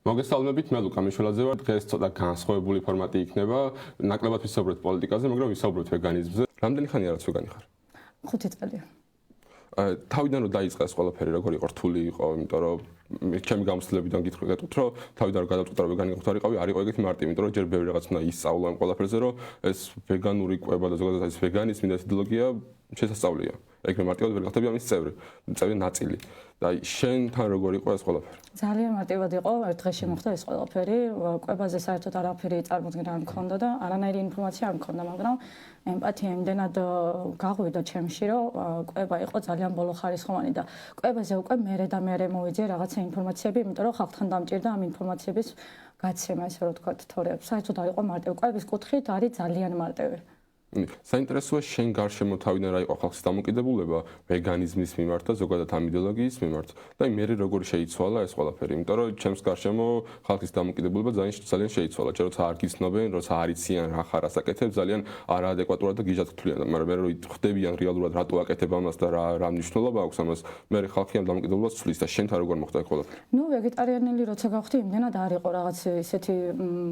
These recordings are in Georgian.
მოგესალმებით, მე ლუკა მიშველაძე ვარ. დღეს ცოტა განსხვავებული ფორმატი იქნება. ნაკლებად ვისაუბრებთ პოლიტიკაზე, მაგრამ ვისაუბრებთ ვეგანიზმზე. რამდენი ხანია რაც ვეგანი ხარ? 5 წელი. თავიდან რომ დაიწყეს ყველაფერი, როგორ იყო რთული იყო, იმიტომ რომ ჩემი გამოცდილებიდან გითხრათ, რომ თავიდან რომ გადავწყვიტე რომ ვეგანი ვიყავი, არ იყო ეგეთი მარტივი, იმიტომ რომ ჯერ ბევრი რაღაც უნდა ისწავლა ამ ყველაფერზე, რომ ეს ვეგანური კვება და ზოგადად ეს ვეგანიზმი და იდეოლოგია შესასწავლია. ეგრე მარტივად ვერ გახდები ამის წევრი ნაწილი. და შენთან როგორ იყო ეს ყველაფერი? ძალიან მარტივად იყო, ერთ დღეში მოხდა ეს ყველაფერი. კვებაზე საერთოდ არაფერი წარმოქმნა არ მქონდა და არანაირი ინფორმაცია არ მქონდა, მაგრამ ემპათია იმდენად გაღვივდა ჩემში, რომ კვება იყო ძალიან ბოლოხარისხოვანი და კვებაზე უკვე მერე მოვიძიე რაღაცა ინფორმაციები, იმიტომ რომ ხალხთან დამჭირდა ამ ინფორმაციების გაცემა, ესე რომ ვთქვათ, თორემ საერთოდ არ იყო მარტივი. კვების კუთხით არის ძალიან მარტივი. საინტერესოა შენ გარშემო თავიდან რა იყო ხალხის დამოკიდებულება ვეგანიზმის მიმართ და ზოგადად ამ იდეოლოგიის მიმართ და მე როგორ შეიცვალა ეს ყველაფერი, იმიტომ რომ ჩემს გარშემო ხალხის დამოკიდებულება ძალიან შეიცვალა, როცა არ გიცნობენ, როცა არ იციან რა ხარ ასაკეთებ, ძალიან არაადეკვატურად და გიჟად თვლიან, მაგრამ მე რო ხვდებიან რეალურად რატო აკეთებ ამას და რა მნიშვნელობა აქვს ამას, მე ხალხი ამ დამოკიდებულებას ცვლის და შენთან როგორ მოხდა ეს ყველაფერი? ნუ ვეგეტარიანელი როცა გავხდი, იმდენად არ იყო რაღაც ისეთი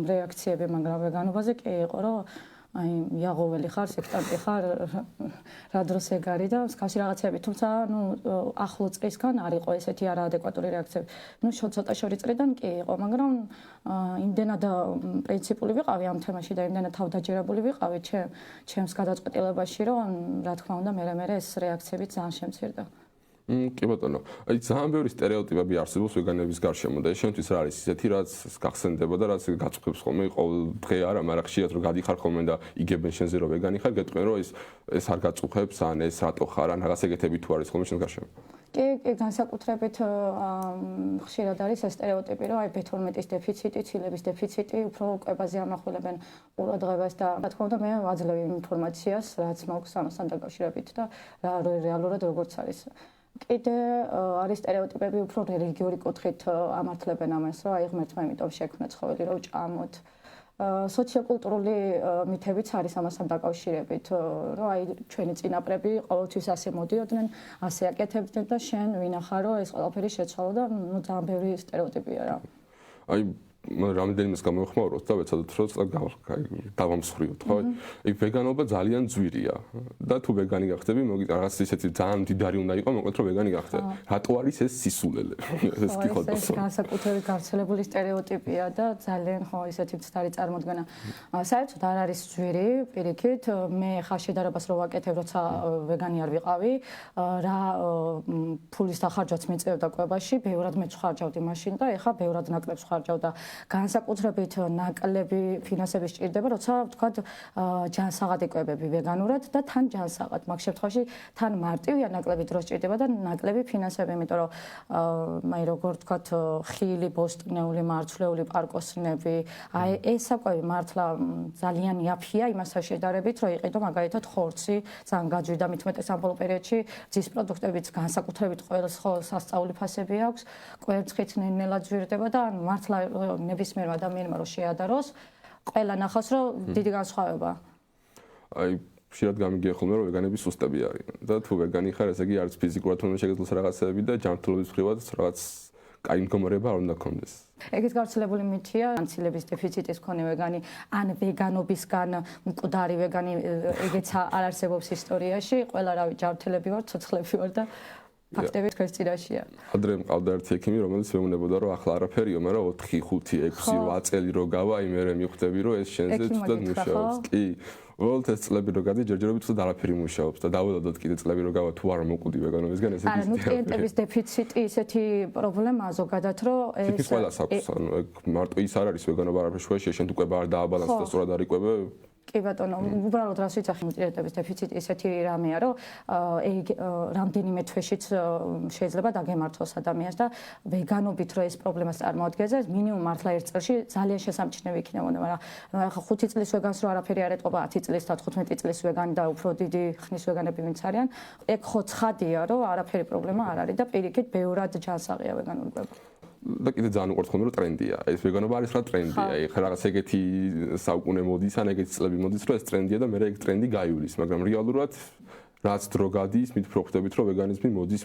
რეაქციები, მაგრამ ვეგანობაზე კი იყო, რომ აი იაღოველი ხარ, სექტანტი ხარ, რა დროს ეგარი და მსგავსი რაღაცები, თუმცა ნუ ახლო წრისგან არ იყო ესეთი არაადეკვატური რეაქციები. ნუ ცოტა შორი წრიდან კი იყო, მაგრამ იმდენად პრინციპული ვიყავი ამ თემაში და იმდენად თავდაჯერებული ვიყავი ჩემს გადაწყვეტილებაში, რომ რა თქმა უნდა მე ეს რეაქციები ძალიან შემცირდა. კი ბატონო, აი ძალიან ბევრი სტერეოტიპები არსებობს ვეგანების გარშემო და შენთვის რა არის ისეთი რაც გახსენდება და რაც გაწუხებს ხოლმე ყოველ დღე არა, მაგრამ ხშირად რომ გადიხარ ხოლმე და იგებენ შენზე რომ ვეგანი ხარ, გეტყვიან რომ ეს არ გაწუხებს, ან ეს რატო ხარ, ან რაღაც ეგეთები თუ არის ხოლმე შენს გარშემო. კი, განსაკუთრებით ხშირად არის ეს სტერეოტიპი, რომ აი B12-ის დეფიციტი, ცილების დეფიციტი უფრო კვებაზე ამახვილებენ ყურადღებას და რა თქმა უნდა მე ვაძლევ ინფორმაციას, რაც მაქვს ამასთან დაკავშირებით და რეალურად როგორც არის. კიდე არის სტერეოტიპები უფრო რელიგიური კუთხით ამართლებენ ამას, რომ აი ღმერთმა იმიტომ შექმნა ცხოველი, რომ ჭამოთ. სოციოკულტურული მითებიც არის ამასთან დაკავშირებით, რომ აი ჩვენი წინაპრები ყოველთვის ასე მოდიოდნენ, ასე აკეთებდნენ და შენ ვინახარ, რომ ეს ყველაფერი შეცვალა და ნუ ძალიან ბევრი სტერეოტიპია რა. აი რამდენიმეს გამოვხმაუროთ და ვეცადოთ რომ დავამსხვრიოთ, ხო? აი ვეგანობა ძალიან ძვირია და თუ ვეგანი გახდები, რაღაც ისეთი ძალიან მდიდარი უნდა იყოს, მოკლედ რომ ვეგანი გახდე. რატო არის ეს სისულელე? ეს კი ხო ეს განსაკუთრებით გავრცელებული სტერეოტიპია და ძალიან ხო ისეთი მცდარი წარმოდგენა. საერთოდ არ არის ძვირი, პირიქით, მე ხა შედარებას რო ვაკეთებ, როცა ვეგანი არ ვიყავი, რა ფულის დახარჯვაც მიწევდა კვებაში, ბევრად მეც ხარჯავდი მაშინ და ეხა ბევრად ნაკლებს ხარჯავდა. განსაკუთრებით ნაკლები ფინანსები სჭირდება, როცა ვთქვათ ჯანსაღადი კვებები ვეგანურად და თან ჯანსაღად. მაგ შემთხვევაში თან მარტივია ნაკლები დრო სჭირდება და ნაკლები ფინანსები, იმიტომ რომ აი როგორ ვთქვათ ხილი, ბოსტნეული, მარცვლეული პარკოსნები, აი ეს საკვები მართლა ძალიან იაფია იმასთან შედარებით, რომ იყიდო მაგალითად ხორცი, ძალიან გაჯვირდა მით უმეტეს ამ ბოლო პერიოდში, ძის პროდუქტებიც განსაკუთრებით ყოველს სასწაული ფასები აქვს, კვერცხიც ნელ-ნელა ჯვირდება და მართლა ნებისმიერ ადამიანმა რომ შეადაროს, ყველა ნახავს რომ დიდი განსხვავება. აი ხშირად გამიგია ხოლმე რომ ვეგანები სუსტები არიან და თუ ვეგანი ხარ, ესე იგი არც ფიზიკურად უნდა შეგეძლოს რაღაცები და ჯანმრთელობის მხრივაც რაღაც კაი მდგომარეობა არ უნდა გქონდეს. ეგეთ გავრცელებული მითია, ან ცილების დეფიციტის მქონე ვეგანი, ან ვეგანობისგან მკვდარი ვეგანი, ეგეც არ არსებობს ისტორიაში, ყველა რავი ჯანმრთელები ვარ, ცოცხლები ვარ და ფაქტები თქვენს წინაშეა. ადრე მყავდა ერთი ექიმი, რომელიც მეუბნებოდა, რომ ახლა არაფერია, მაგრამ 4, 5, 6, 8 წელი რო გავა, აი მე მივხვდები, რომ ეს შენზე თუდად მუშაობს. კი. უბრალოდ ეს წლები რო გადი, ჯერჯერობით თუდად არაფერი მუშაობს და დაველოდოთ კიდე წლები რო გავა, თუ არ მოკვდი ვეგანობისგან, ესე იგი. ანუ ნუტრიენტების დეფიციტი ისეთი პრობლემაა ზოგადად, რომ ეს ყველას აქვს, ანუ მარტო ის არ არის ვეგანობა არაფერში შეშე, შენ თუ კვება არ დააბალანსდა და სწორად არ იკვებე. კი ბატონო, უბრალოდ რას ვიცახი ნუტრიენტების დეფიციტი ისეთი რამეა, რომ რამდენიმე თვეშიც შეიძლება დაგემართოს ადამიანს და ვეგანობით რო ეს პრობლემას წარმოადგენს, მინიმუმ მართლა ერთ წელში ძალიან შესამჩნევი იქნებოდა, მაგრამ ახლა 5 წლის ვეგანს რო არაფერი არ ეტყობა, 10 წლის და 15 წლის ვეგანი და უფრო დიდი ხნის ვეგანები ვინც არიან, ეგ ხო ცხადია, რომ არაფერი პრობლემა არ არის და პირიქით ბევრად ჯანსაღია ვეგანური კვება. და კიდე ძალიან უყვართ ხოლმე რომ ტრენდია. ეს ვეგანობა არის რა ტრენდია. ეხლა რაღაც ეგეთი საუკუნე მოდის, ან ეგეთი წლები მოდის, რომ ეს ტრენდია და მე ეგ ტრენდი გაივლის, მაგრამ რეალურად რაც დრო გადის, მით უფრო ხვდებით, რომ ვეგანიზმი მოდის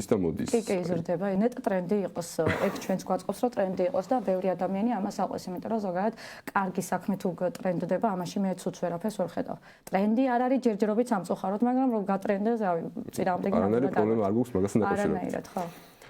და მოდის. კი, იზრდება. ნეტა ტრენდი იყოს, ეგ ჩვენს გვაწყობს, რომ ტრენდი იყოს და ბევრი ადამიანი ამას აყვეს, იმიტომ რომ ზოგადად კარგი საქმე თუ ტრენდდება, ამაში მე ცუც ვერაფერს ვერ ხედავ. ტრენდი არ არის ჯერჯერობით სამწუხაროდ, მაგრამ რომ გატრენდეს, რავი, წინააღმდეგ არანაირი პრობლემა არ გვაქვს მაგასთან დაკავშირებით. არანაირად, ხო.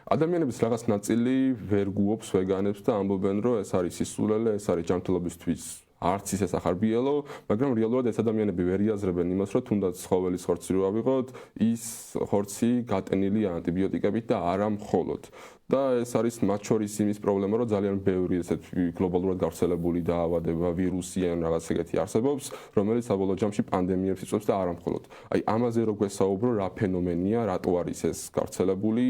ადამიანების რაღაც ნაწილი ვერ გუობს ვეგანებს და ამბობენ, რომ ეს არის სისულელე, ეს არის ჯანმრთელობისთვის არც ისე სახარბიელო, მაგრამ რეალურად ეს ადამიანები ვერ იაზრებენ იმას, რომ თუნდაც ცხოველის ხორცი რო ავიღოთ, ის ხორცი გატენილი ანტიბიოტიკებით და არა მხოლოდ. და ეს არის მათ შორის იმის პრობლემა, რომ ძალიან ბევრი ესეთ გლობალურად გავრცელებული დაავადება, ვირუსი ან რაღაც ეგეთი არსებობს, რომელიც საბოლოო ჯამში პანდემიებს იწვევს და არა მხოლოდ. აი ამაზე რო გვესაუბრო, რა ფენომენია, რატო არის ეს გავრცელებული,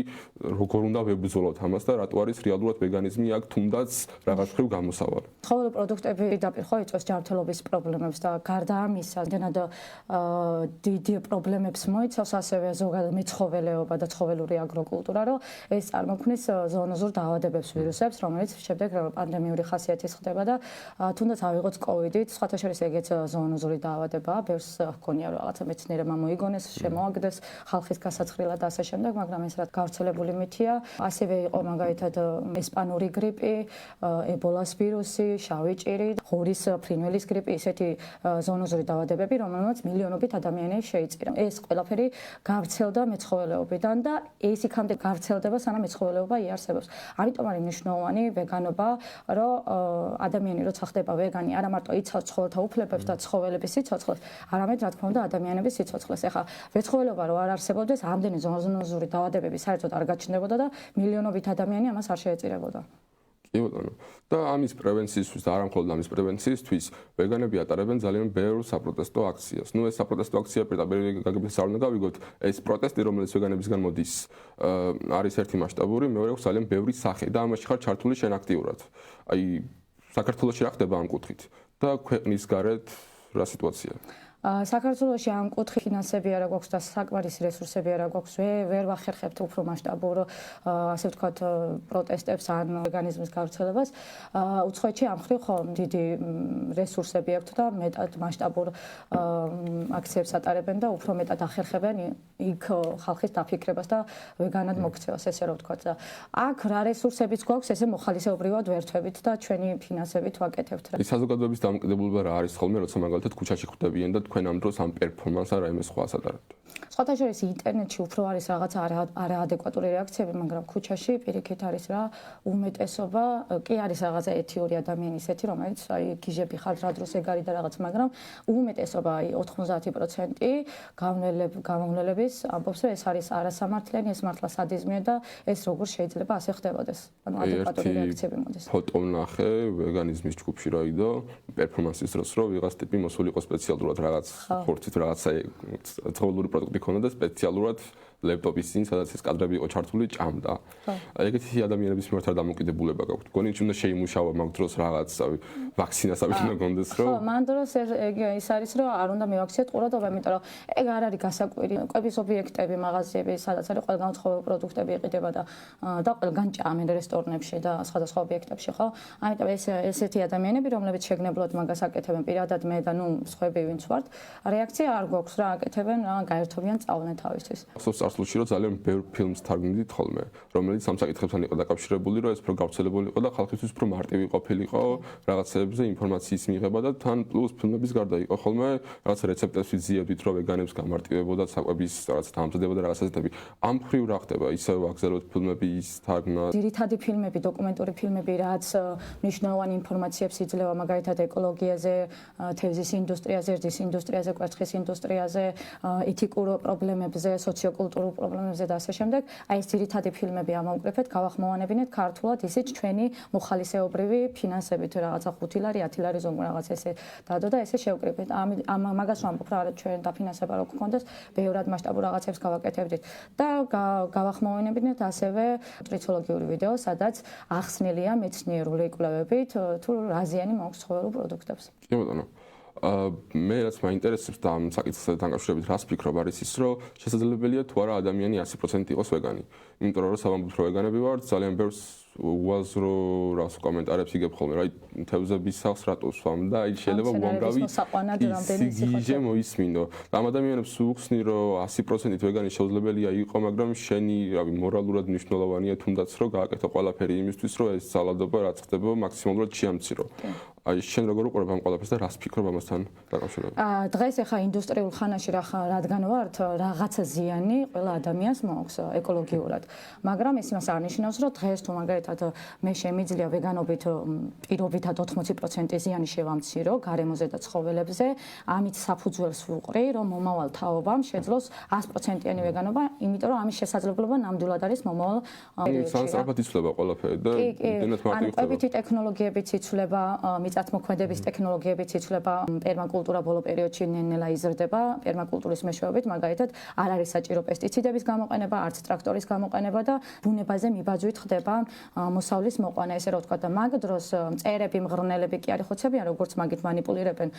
როგორ უნდა ვებრძოლოთ ამას და რატო არის რეალურად ვეგანიზმი აქ თუნდაც რაღაც ხრივ გამოსავალი. ცხოველი პროდუქტები დაპირ ხო იწვევს ჯანმრთელობის პრობლემებს და გარდა ამისა, დენად დიდი პრობლემებს მოიცავს ასევე ზოგადად მეცხოველეობა და ცხოველური აგროკულტურა, რომ ეს წარმოქმნის ზოონოზურ დაავადებებს, ვირუსებს, რომელიც შემდეგ პანდემიური ხასიათის ხდება და თუნდაც ავიღოთ COVID-ით, სხვათა შორის ეგეც ზოონოზური დაავადებაა, ბევრს ჰქონია რაღაცა მეცნიერებმა მოიგონეს, შემოაგდეს ხალხის გასაცხრილად და ასე შემდეგ, მაგრამ ეს რაც გავრცელებული მითია, ასევე იყო მაგალითად ესპანური გრიპი, ებოლას ვირუსი, შავი ჭირი, ღორის ფრინველის გრიპი, ისეთი ზოონოზური დაავადებები, რომელმაც მილიონობით ადამიანი შეიწირა. ეს ყველაფერი გავრცელდა მეცხოველეობიდან და ეს იქამდე გავრცელდება, სანამ მეცხოველეობა იარსებობს. ამიტომ არის მნიშვნელოვანი ვეგანობა, რომ ადამიანი როცა ხდება ვეგანი, არა მარტო იცავს ცხოველთა უფლებებს და ცხოველების სიცოცხლეს, არამედ რა თქმა უნდა ადამიანების სიცოცხლეს. ეხლა მეცხოველეობა რო არ არსებობდეს, ამდენი ზოონოზური დაავადებები საერთოდ არ გაჩნდებოდა და მილიონობით ადამიანი ამას არ შეეწირებოდა. კი ბატონო. და ამის პრევენციისთვის და არა მხოლოდ ამის პრევენციისთვის, ვეგანები ატარებენ ძალიან ბევრ საპროტესტო აქციას. ეს საპროტესტო აქცია პირდაპირ გაგების არ უნდა გავიგოთ, ეს პროტესტი, რომელიც ვეგანებისგან მოდის, არის ერთი მასშტაბური, მეორე აქვს ძალიან ბევრი სახე და ამაში ხარ ჩართული შენ აქტიურად. აი, საქართველოში რა ხდება ამ კუთხით და ქვეყნის გარეთ რა სიტუაცია? საქართველოში ამ კუთხით ფინანსები არა გვაქვს და საკმარისი რესურსები არა გვაქვს. ვერ ვახერხებთ უფრო მასშტაბურ, ასე ვთქვათ, პროტესტებს ან ორგანიზმის გავრცელებას. უცხოეთში ამ ხრივ ხო დიდი რესურსები აქვთ და მეტად მასშტაბურ აქციებს ატარებენ და უფრო მეტად ახერხებენ იქ ხალხის დაფიქრებას და ვეგანად მოქცევას, ესე რომ ვთქვათ. აქ რა რესურსებიც გვაქვს, ესე მოხალისეობრივად ვერთვებით და ჩვენი ფინანსებით ვაკეთებთ. საზოგადოების დამოკიდებულება რა არის ხოლმე, როცა მაგალითად ქუჩაში ხვდებიან და თქვენ ამ დროს ამ პერფორმანსს არ აიმეს ხვას ატარებთ. სხვათა შორის ინტერნეტში უფრო არის რაღაც არაადეკვატური რეაქციები, მაგრამ ქუჩაში პირიქით არის რა უმეტესობა, კი არის რაღაცა ეთიური ადამიანი ისეთი, რომელიც აი გიჟები ხარ რა დროს ეგარი და რაღაც, მაგრამ უმეტესობა აი 90% გამოვნელების ამბობს, რომ ეს არის არასამართლიანი, ეს მართლა სადიზმია და ეს როგორ შეიძლება ასე ხდებოდეს. ანუ ადეკვატური რეაქციები მოდის. ფოტო ვნახე ვეგანიზმის ჯგუფში რა იდო, პერფორმანსის დროს რო ვიღაც ტიპი მოსულიყო სპეციალურად რაღაც ხორცით რაღაცა ცხოველური პროდუქტი ქონდა და სპეციალურად ლეპტოპის წინ, სადაც ეს კადრები იყო ჩართული, ჭამდა. ეგეთი ადამიანების მიმართ არ დამოკიდებულება გაქვთ. გონი უნდა შეიმუშავა მაგ დროს რაღაც, ვაქცინასავით უნდა გონდეს, რომ ხო, მან დროს ის არის, რომ არ უნდა მივაქციოთ ყურადღება, იმიტომ რომ ეგ არ არის გასაკვირი. კვების ობიექტები, მაღაზიები, სადაც არის ყველგან ცხოველ პროდუქტები იყიდება და ყველგან ჭამენ რესტორნებში და სხვადასხვა ობიექტებში, ხო? ამიტომ ესეთი ადამიანები, რომლებიც შეგნებლად მაგას აკეთებენ, პირადად მე და ნუ სხვები ვინც ვართ, რეაქცია არ გვაქვს რა აკეთებენ, რა გაერთობიან წავლენ თავისთვის. წარსულში რომ ძალიან ბევრ ფილმს თარგმნით ხოლმე, რომელიც ამ საკითხებთან იყო დაკავშირებული, რომ ეს უფრო გავრცელებული იყო და ხალხისთვის უფრო მარტივი ყოფილიყო რაღაცებზე ინფორმაციის მიღება და თან პლუს ფილმების გარდა იყო ხოლმე რაღაც რეცეპტებს ვიძიებდით, რომ ვეგანებს გამარტივებოდა საკვების რაღაც დამზადება და რაღაცები. ამ ხრივ რა ხდება? ისევ აგზავნოთ ფილმების თარგმნა. ძირითადი ფილმები, დოკუმენტური ფილმები, რაც მნიშვნელოვანი ინფორმაციებს იძლევა, მაგალითად ეკოლოგიაზე, თევზის ინდუსტრიაზე, რძის ინდუსტრიაზე, კვერცხის ინდუსტრიაზე, ეთიკურ პრობლემებზე, სოციოკულტურულ პრობლემებზე და ასე შემდეგ. აი ეს ძირითადი ფილმები ამოვუკრიფეთ, გავახმოვანებინეთ ქართულად, ისიც ჩვენი მოხალისეობრივი ფინანსებით რაღაცა 5 ლარი, 10 ლარი ზოგი რაღაც ესე დადო და ესე შევკრიფეთ. მაგას ვამბობ რა, ჩვენ დაფინანსება რო გქონდეს, ბევრად მასშტაბურ რაღაცებს გავაკეთებდით და გავახმოვანებინეთ ასევე ნუტრიციოლოგიური ვიდეო, სადაც ახსნილია მეცნიერული კვლევებით, თუ რა ზიანი მაქვს ცხოველურ პროდუქტებს. კი ბატონო. მე რაც მაინტერესებს და ამ საკითხთან დაკავშირებით რას ფიქრობ არის ის, რომ შესაძლებელია თუ არა ადამიანი 100% იყოს ვეგანი. იმიტომ რომ სავამბობთ რომ ვეგანები ვართ, ძალიან ბევრს უაზრო რას კომენტარებს იგებ ხოლმე, რა თევზების სახს რატო სვამ და აი შეიძლება უამრავი სიგიჟე მოისმინო. ამ ადამიანებს უხსნი რომ 100%-ით ვეგანი შეუძლებელია იყო, მაგრამ შენი, რავი, მორალურად მნიშვნელოვანია თუნდაც რომ გააკეთო ყველაფერი იმისთვის, რომ ეს ძალადობა რაც ხდება მაქსიმალურად შეამცირო. აი შენ როგორ უყურებ ამ ყველაფერს და რას ფიქრობ ამასთან დაკავშირებით? დღეს ახლა ინდუსტრიულ ხანაში რადგან ვართ, რაღაცა ზიანი ყველა ადამიანს მოაქვს ეკოლოგიურად. მაგრამ ეს იმას არ ნიშნავს, რომ დღეს თუ მაგალითად მე შემიძლია ვეგანობით პირობითად 80% ზიანი შევამცირო გარემოზე და ცხოველებზე, ამით საფუძველს ვუყრი, რომ მომავალ თაობამ შეძლოს 100%-იანი ვეგანობა, იმიტომ რომ ამის შესაძლებლობა ნამდვილად არის მომავალ პერიოდში. სამსწრაფოდ იცვლება ყველაფერი და იმდენად მარტივი ხდება. კვებითი ტექნოლოგიებიც იცვლება, მიწათმოქმედების ტექნოლოგიებიც იცვლება, პერმაკულტურა ბოლო პერიოდში ნელ-ნელა იზრდება, პერმაკულტურის მეშვეობით, მაგალითად, არ არის საჭირო პესტიციდების გამოყენება, არც ტრაქტორის გამოყენება და ბუნებაზე მიბაძვით ხდება მოსავლის მოყვანა, ესე რომ ვთქვა და მაგ დროს მწერები, მღრღნელები კი არ იხოცებიან, როგორც მაგით манипуლირებენ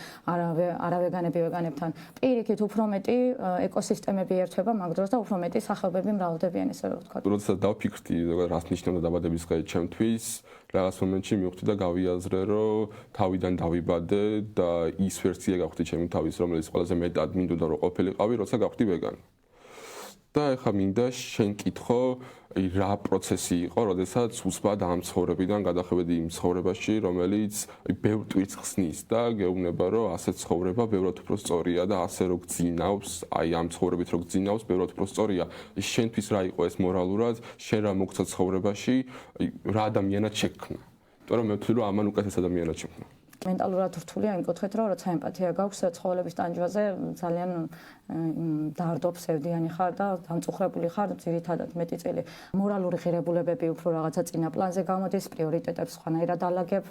არავეგანები ვეგანებთან. პირიქით უფრო მეტი ეკოსისტემები ერთვება მაგ დროს და უფრო მეტი სახეობები მრავლდებიან, ესე რომ ვთქვა. როდესაც დავფიქრდი, რას ნიშნავდა დაბადების დღე ჩემთვის, რაღაც მომენტში მივხვდი და გავიაზრე, რომ თავიდან დავიბადე და ის ვერსია გავხდი ჩემი თავის, რომელიც ყველაზე მეტად მინდოდა რომ ყოფილიყავი, როცა გავხდი ვეგანი. და ეხლა მინდა შენ კითხო, რა პროცესი იყო, როდესაც უსვად ამ ცხოვრებიდან გადახვედი იმ ცხოვრებაში, რომელიც ბევრ ტვირთს ხსნის და გეუბნება, რომ ასე ცხოვრება ბევრად უფრო სწორია და ასე რო გძინავს, აი ამ ცხოვრებით რო გძინავს, ბევრად უფრო სწორია. შენთვის რა იყო ეს მორალურად, შენ რა მოგცა ცხოვრებაში, რა ადამიანად შექმნა? იმიტომ რომ მე ვთვლი, რომ ამან უკეთეს ადამიანად შექმნა. მენტალურად რთულია იმ კუთხით, რომ როცა ემპათია გაქვს ცხოველების ტანჯვაზე, ძალიან დაარდო ფსევდიანი ხარ და დამწუხრებული ხარ ძირითადად მეტი წელი. მორალური ღირებულებები უფრო რაღაცა წინა პლანზე გამოდის, პრიორიტეტებს სხვანაირად ალაგებ,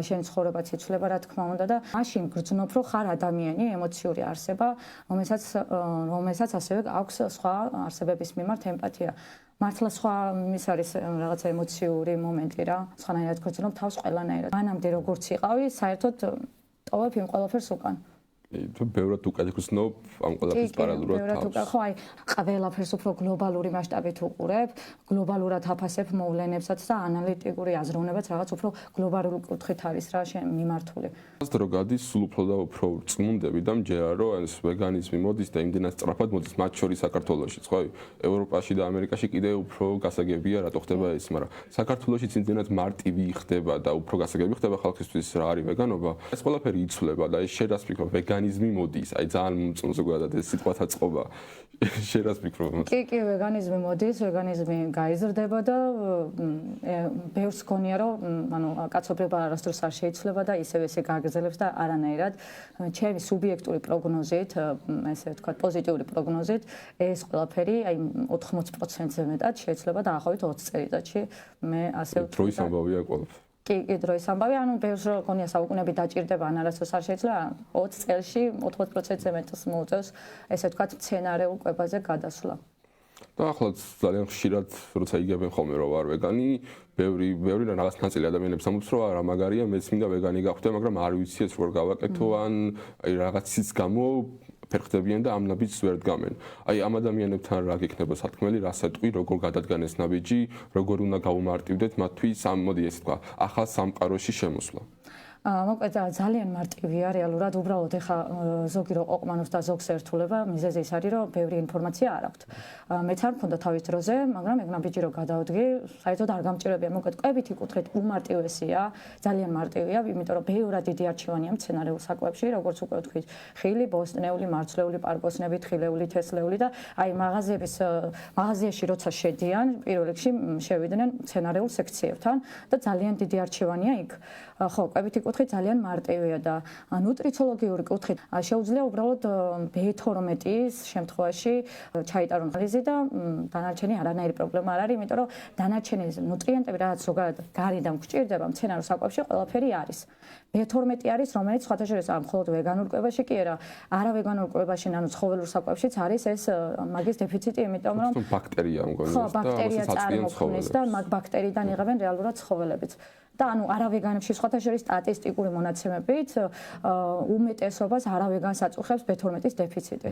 შენ ცხოვრებაც იცვლება რა თქმა უნდა და მაშინ გრძნობ, რომ ხარ ადამიანი, ემოციური არსება, რომელსაც ასევე აქვს სხვა არსებების მიმართ ემპათია. მართლა სხვა ის არის რაღაცა ემოციური მომენტი რა, სხვანაირად გრძნობ თავს ყველანაირად. მანამდე როგორც იყავი, საერთოდ ტოვებ იმ ყველაფერს უკან. თუ ბევრად უკაცნობ ამ ყველაფერს პარალელურად თავს. ბევრად უკან, ხო, აი, ყველაფერს უფრო გლობალური მასშტაბით უყურებ, გლობალურად აფასებ მოვლენებსაც და ანალიტიკური აზროვნებაც რაღაც უფრო გლობალური კუთხით არის რა შენ მიმართული. დრო გადის სულ უფრო და უფრო წმუნდები და მჯერა რომ ეს ვეგანიზმი მოდის და იმდენად სწრაფად მოდის, მათ შორის საქართველოშიც, ხო, ევროპაში და ამერიკაში კიდე უფრო გასაგებია რატო ხდება ეს, მაგრამ საქართველოშიც იმდენად მარტივი ხდება და უფრო გასაგები ხდება ხალხისთვის რა არის ვეგანობა. ეს ყველაფერი იცვლება და ეს შენ რას ფიქრობ, ვეგანიზმი მოდის, აი ძალიან მომწონს ზოგადად ეს სიტყვათა წყობა. შენ რას ფიქრობ? კი, ვეგანიზმი მოდის, ვეგანიზმი გაიზრდება და ბევრს გონია რომ ანუ კაცობრიობა არასდროს არ შეიცვლება და ისევ ესე გაგრძელებს და არანაირად ჩემი სუბიექტური პროგნოზით, ესე ვთქვათ, პოზიტიური პროგნოზით ეს ყველაფერი აი 80%-ზე მეტად შეიცვლება დაახლოებით 20 წელიწადში. მე ასე ვთქვი. დროის ამბავია ყველაფერი. კი, დროის ამბავი, ანუ ბევრს რო გონია საუკუნეები დაჭირდება, არასდროს არ შეიძლება 20 წელში 80%-ზე მეტს მოუწევს, ესე ვთქვათ, სცენარეულ კვებაზე გადასვლა. და ახლა ძალიან ხშირად როცა იგებენ ხოლმე რომ ვარ ვეგანი, ბევრი რაღაც ნაწილი ადამიანებს ამბობს რომ არა მაგარია, მეც მინდა ვეგანი გავხდე, მაგრამ არ ვიცი ეს როგორ გავაკეთო ან აი რაღაცის გამო ფერხდებიან და ამ ნაბიჯს ვერ დგამენ. აი ამ ადამიანებთან რა გექნება სათქმელი, რას ეტყვი, როგორ გადადგან ეს ნაბიჯი, როგორ უნდა გავუმარტივდეთ მათთვის ამ მოდი ესე თქვა, ახალ სამყაროში შემოსვლა. მოკლედ ძალიან მარტივია რეალურად, უბრალოდ ეხა ზოგი რო ყოყმანობს და ზოგს ერთულება, მიზეზი ის არის, რომ ბევრი ინფორმაცია არ აქვს. მეც არ მქონდა თავის დროზე, მაგრამ ეგ ნაბიჯი რო გადავდგი, საერთოდ არ გამჭირებია. მოკლედ კვებითი კუთხით უმარტივესია, ძალიან მარტივია, იმიტომ რომ ბევრად დიდი არჩევანია მცენარეულ საკვებში, როგორც უკვე ვთქვით, ხილი, ბოსტნეული, მარცვლეული, პარბოსნები, თხილეული, თესლეული და აი მაღაზიაში როცა შედიან, პირველ რიგში შევიდნენ მცენარეულ სექციებთან და ძალიან დიდი არჩევანია იქ. ხო, კვებითი კუთხით ძალიან მარტივია და ნუტრიციოლოგიური კუთხით შეუძლია უბრალოდ B12-ის შემთხვევაში ჩაიტარონ ანალიზი და დანარჩენი არანაირი პრობლემა არ არის, იმიტომ რომ დანარჩენი ნუტრიენტები, რაც ზოგადად გარედან გვჭირდება მცენარეულ საკვებში, ყველაფერი არის. B12 არის, რომელიც სხვათა შორის მხოლოდ ვეგანურ კვებაში კი არა, არავეგანურ კვებაში, ანუ ცხოველურ საკვებშიც არის ეს მაგის დეფიციტი, იმიტომ რომ ბაქტერია მგონი და ბაქტერია წარმოქმნის და მაგ ბაქტერიიდან იღებენ რეალურად ცხოველებიც. და ანუ არავეგანებში სხვათა შორის სტატისტიკური მონაცემებით უმეტესობას არავეგანს აწუხებს B12-ის დეფიციტი.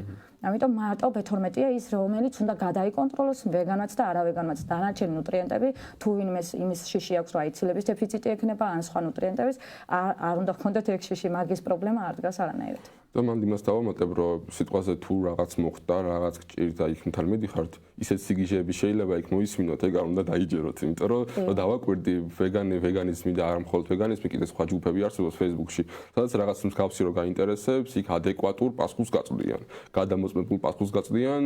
ამიტომ მარტო B12-ია ის, რომელიც უნდა გადაიკონტროლოს ვეგანაც და არავეგანაც. დანარჩენი ნუტრიენტები თუ ვინმე იმის შიში აქვს, რომ აიცილების დეფიციტი ექნება, ან სხვა ნუტრიენტების არ უნდა ჰქონდეთ ეგ შიში, მაგის პრობლემა არ დგას არანაირად. და მან იმას დავამატებ, რომ სიტყვაზე თუ რაღაც მოხდა, რაღაც გჭირდა იქ მთელ მედიხართ, ისეთ სიგიჟეები შეიძლება იქ მოისმინოთ, ეგ არ უნდა დაიჯეროთ, იმიტომ რომ დავაკვირდი ვეგანიზმი და არ მხოლოდ ვეგანიზმი, კიდე სხვა ჯგუფები არსებობს Facebook-ში, სადაც რაღაც მსგავსი რო გაინტერესებს, იქ ადეკვატურ პასუხს გაწვდიან. გადამოწმებულ პასუხს გაწვდიან,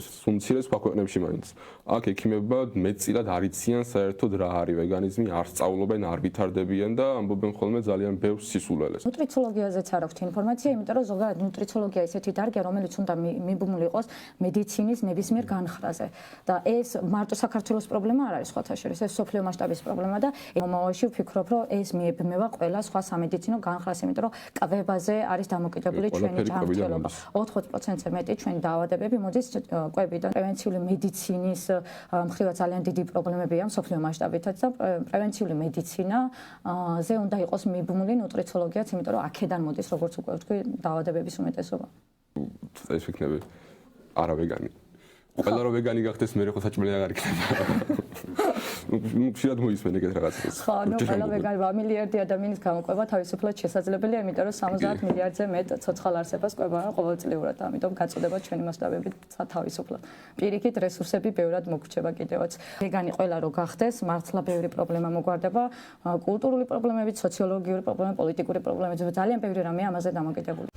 სუმცირე სხვა ქვეყნებში მაინც. აქ ექიმებმა მეტწილად არ იციან საერთოდ რა არის ვეგანიზმი, არ სწავლობენ, არ ვითარდებიან და ამბობენ ხოლმე ძალიან ბევრ სისულელეს. ნუტრიციოლოგიაზეც არ აქვს ინფორმაცია, იმიტომ რომ ზოგადად ნუტრიციოლოგია ისეთი დარგია, რომელიც უნდა მიბმული იყოს მედიცინის ნებისმიერ განხრაზე. და ეს მარტო საქართველოს პრობლემა არ არის სხვათა შორის, ეს მსოფლიო მასშტაბის პრობლემა და მომავალში ვფიქრობ, რომ ეს მიებმება ყველა სხვა სამედიცინო განხრას, იმიტომ რომ კვებაზე არის დამოკიდებული ჩვენი ჯანმრთელობა. 80%-ზე მეტი ჩვენი დაავადებები მოდის კვებიდან. პრევენციული მედიცინის მხრივაც ძალიან დიდი პრობლემებია მსოფლიო მასშტაბითაც და პრევენციული მედიცინა-ზე უნდა იყოს მიბმული ნუტრიციოლოგიაც, იმიტომ რომ აქედან მოდის, როგორც უკვე ვთქვი, დაავადებების უმეტესობა. ეს ვიქნები არავეგანი. ყველა რო ვეგანი გახდეს, მე ხო საჭმელი აღარ იქნება. ხშირად მოისმენ ეგეთ რაღაცას. ხო, ნუ ყველა ვეგანი 1 მილიარდი ადამიანის გამოყვება თავისუფლად შესაძლებელია, იმიტომ რომ 70 მილიარდზე მეტ ცოცხალ არსებას ყვება ყოველწლიურად, ამიტომ გაწოდება ჩვენი მასშტაბებით თავისუფლად. პირიქით რესურსები ბევრად მოგრჩება კიდევაც. ვეგანი ყველა რო გახდეს, მართლა ბევრი პრობლემა მოგვარდება, კულტურული პრობლემები, სოციოლოგიური პრობლემები, პოლიტიკური პრობლემები, ძალიან ბევრი რამე ამაზე დამოკიდებული.